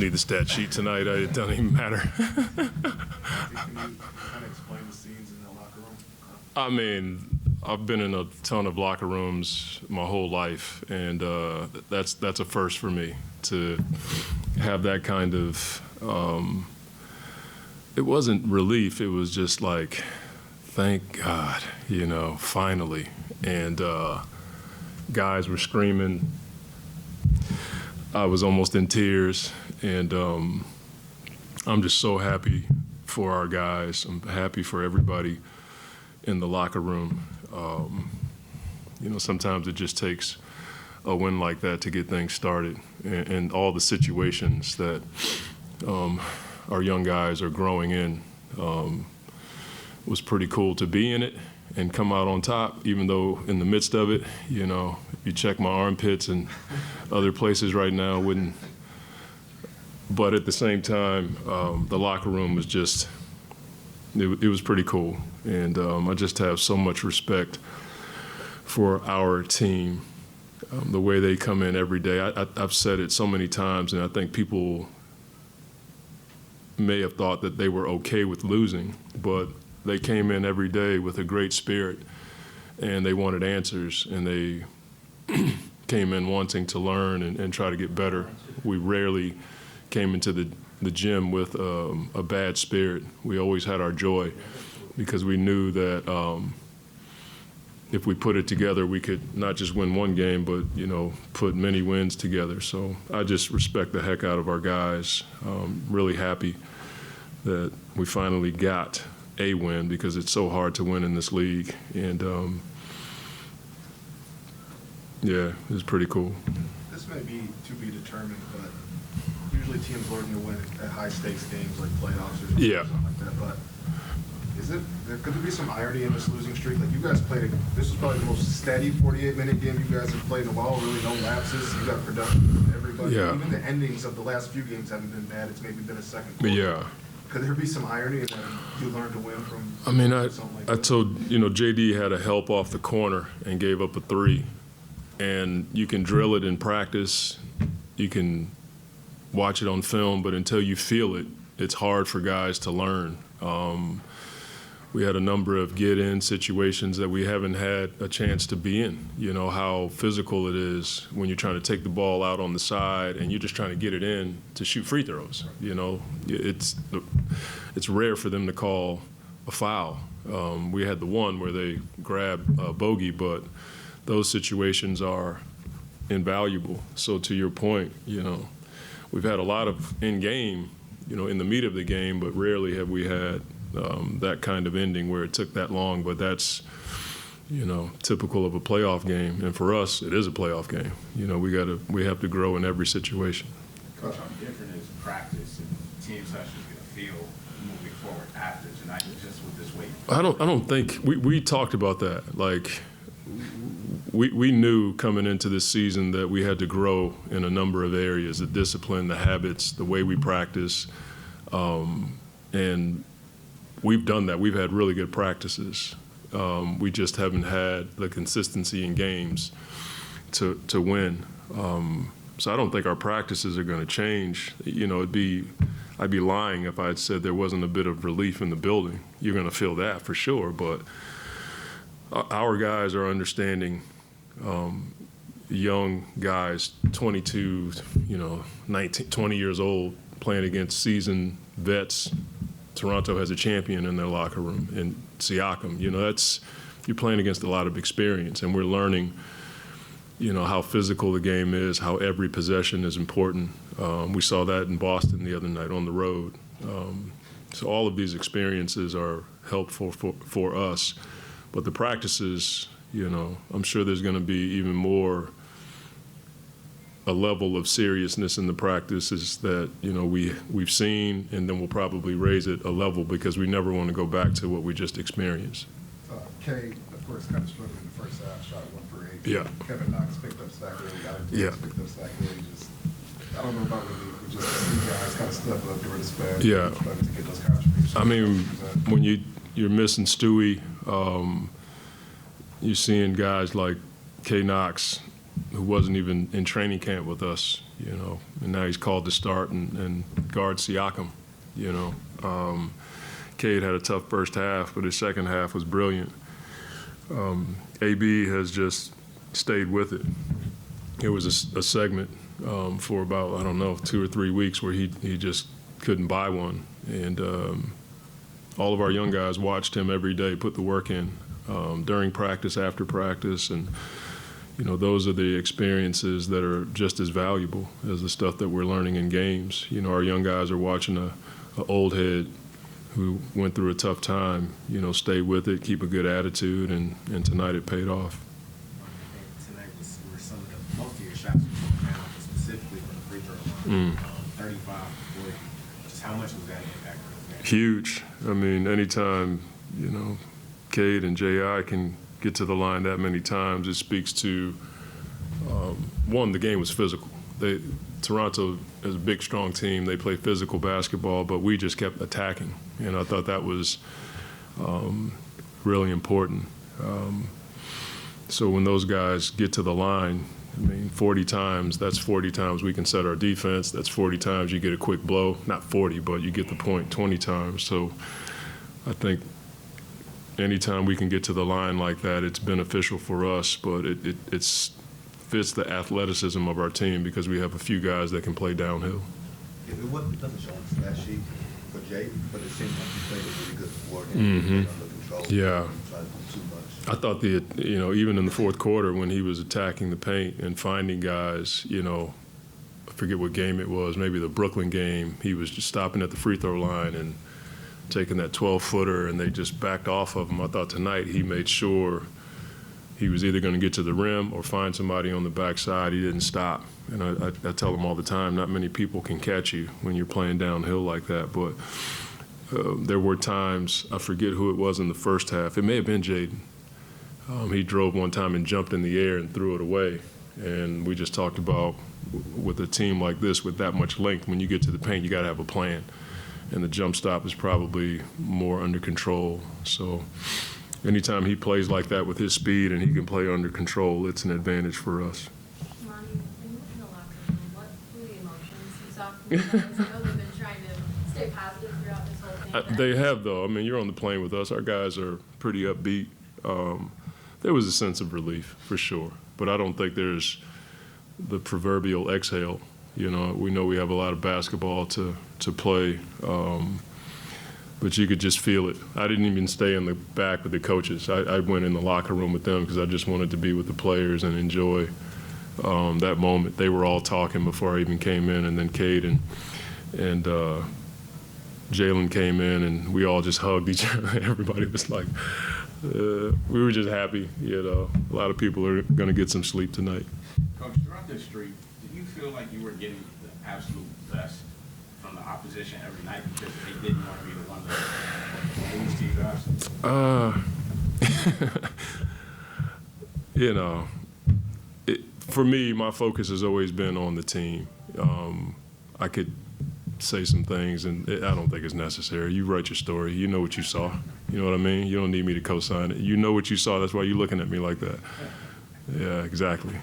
need the stat sheet tonight. It doesn't even matter. Can you kind of explain the scenes in the locker room? I mean, I've been in a ton of locker rooms my whole life, and that's a first for me to have that kind of. It wasn't relief. It was just like, thank God, finally. And guys were screaming. I was almost in tears, and I'm just so happy for our guys. I'm happy for everybody in the locker room. Sometimes it just takes a win like that to get things started, and all the situations that our young guys are growing in. It was pretty cool to be in it and come out on top, even though in the midst of it, if you check my armpits and other places right now, wouldn't. But at the same time, the locker room was just, it was pretty cool. And I just have so much respect for our team, the way they come in every day. I've said it so many times, and I think people may have thought that they were okay with losing, but they came in every day with a great spirit, and they wanted answers, and they came in wanting to learn and try to get better. We rarely came into the gym with a bad spirit. We always had our joy, because we knew that if we put it together, we could not just win one game, but put many wins together. So I just respect the heck out of our guys. Really happy that we finally got a win, because it's so hard to win in this league. And yeah, it was pretty cool. This may be to be determined, but usually teams learn to win at high stakes games like playoffs or something like that. But could there be some irony in this losing streak? Like, you guys played, this was probably the most steady 48-minute game you guys have played in a while. Really no lapses. You got production from everybody. Yeah. Even the endings of the last few games haven't been bad. It's maybe been a second quarter. Yeah. Could there be some irony in that you learned to win from? I mean, I that? told, JD had a help off the corner and gave up a three. And you can drill it in practice. You can watch it on film, but until you feel it, it's hard for guys to learn. We had a number of get-in situations that we haven't had a chance to be in. How physical it is when you're trying to take the ball out on the side and you're just trying to get it in to shoot free throws. It's rare for them to call a foul. We had the one where they grabbed a bogey, but those situations are invaluable. So to your point, we've had a lot of in-game, in the meat of the game, but rarely have we had that kind of ending where it took that long. But that's, typical of a playoff game. And for us, it is a playoff game. We have to grow in every situation. Coach, how different is practice and team sessions going to feel moving forward after tonight, just with this weight? I don't think we talked about that. Like, we knew coming into this season that we had to grow in a number of areas: the discipline, the habits, the way we practice, and we've done that. We've had really good practices. We just haven't had the consistency in games to win. So I don't think our practices are going to change. I'd be lying if I had said there wasn't a bit of relief in the building. You're going to feel that for sure, but our guys are understanding. Young guys, 22, 19, 20 years old, playing against seasoned vets. Toronto has a champion in their locker room, and Siakam. You're playing against a lot of experience, and we're learning, how physical the game is, how every possession is important. We saw that in Boston the other night on the road. So all of these experiences are helpful for us, but the practices, I'm sure there's going to be even more a level of seriousness in the practices that we've seen, and then we'll probably raise it a level because we never want to go back to what we just experienced. Cade, of course, kind of struggled in the first half, shot 1 for 8. Yeah. Kevin Knox picked up slack early. Yeah. Picked up slack early. I don't know about relief. We just see guys kind of step up during the span. Yeah. To get those contributions. I mean, when you're missing Stewie, you're seeing guys like K. Knox who wasn't even in training camp with us, you know, and now he's called to start and guard Siakam, you know. Cade had a tough first half, but his second half was brilliant. AB has just stayed with it. It was a segment for about, I don't know, 2 or 3 weeks where he just couldn't buy one. And all of our young guys watched him every day put the work in during practice, after practice. And, you know, those are the experiences that are just as valuable as the stuff that we're learning in games. You know, our young guys are watching a old head who went through a tough time, you know, stay with it, keep a good attitude, and tonight it paid off. Tonight were some of the most of your shots you took down, specifically from the free throw line, 35, 40. Just how much was that impact on the game? Huge. I mean, anytime, you know, Cade and J.I. can get to the line that many times, it speaks to, one, the game was physical. Toronto is a big, strong team. They play physical basketball, but we just kept attacking. And I thought that was really important. So when those guys get to the line, I mean, 40 times, that's 40 times we can set our defense. That's 40 times you get a quick blow. Not 40, but you get the point 20 times. So I think anytime we can get to the line like that, it's beneficial for us, but it fits the athleticism of our team because we have a few guys that can play downhill. It doesn't show on the stat sheet for Jay, but it seems like he played a really good sport and under control. Yeah. Tried to do too much. I thought you know, even in the fourth quarter when he was attacking the paint and finding guys, you know, I forget what game it was, maybe the Brooklyn game, he was just stopping at the free throw line and taking that 12-footer and they just backed off of him. I thought tonight he made sure he was either going to get to the rim or find somebody on the backside. He didn't stop. And I tell him all the time, not many people can catch you when you're playing downhill like that. But there were times, I forget who it was in the first half. It may have been Jaden. He drove one time and jumped in the air and threw it away. And we just talked about with a team like this with that much length, when you get to the paint, you got to have a plan. And the jump stop is probably more under control. So anytime he plays like that with his speed and he can play under control, it's an advantage for us. Monty, when you were in the locker room, what were the emotions you saw from the guys? I know they've been trying to stay positive throughout this whole thing. They have, though. I mean, you're on the plane with us. Our guys are pretty upbeat. There was a sense of relief, for sure. But I don't think there's the proverbial exhale. You know, we know we have a lot of basketball to play. But you could just feel it. I didn't even stay in the back with the coaches. I went in the locker room with them because I just wanted to be with the players and enjoy that moment. They were all talking before I even came in, and then Cade and Jalen came in, and we all just hugged each other. Everybody was like, we were just happy. You know, a lot of people are going to get some sleep tonight. Coach, throughout this streak, did you feel like you were getting the absolute best from the opposition every night because they didn't want to be the one that lose to you guys? You know, for me, my focus has always been on the team. I could say some things, and I don't think it's necessary. You write your story. You know what you saw. You know what I mean? You don't need me to co-sign it. You know what you saw. That's why you're looking at me like that. Yeah, exactly.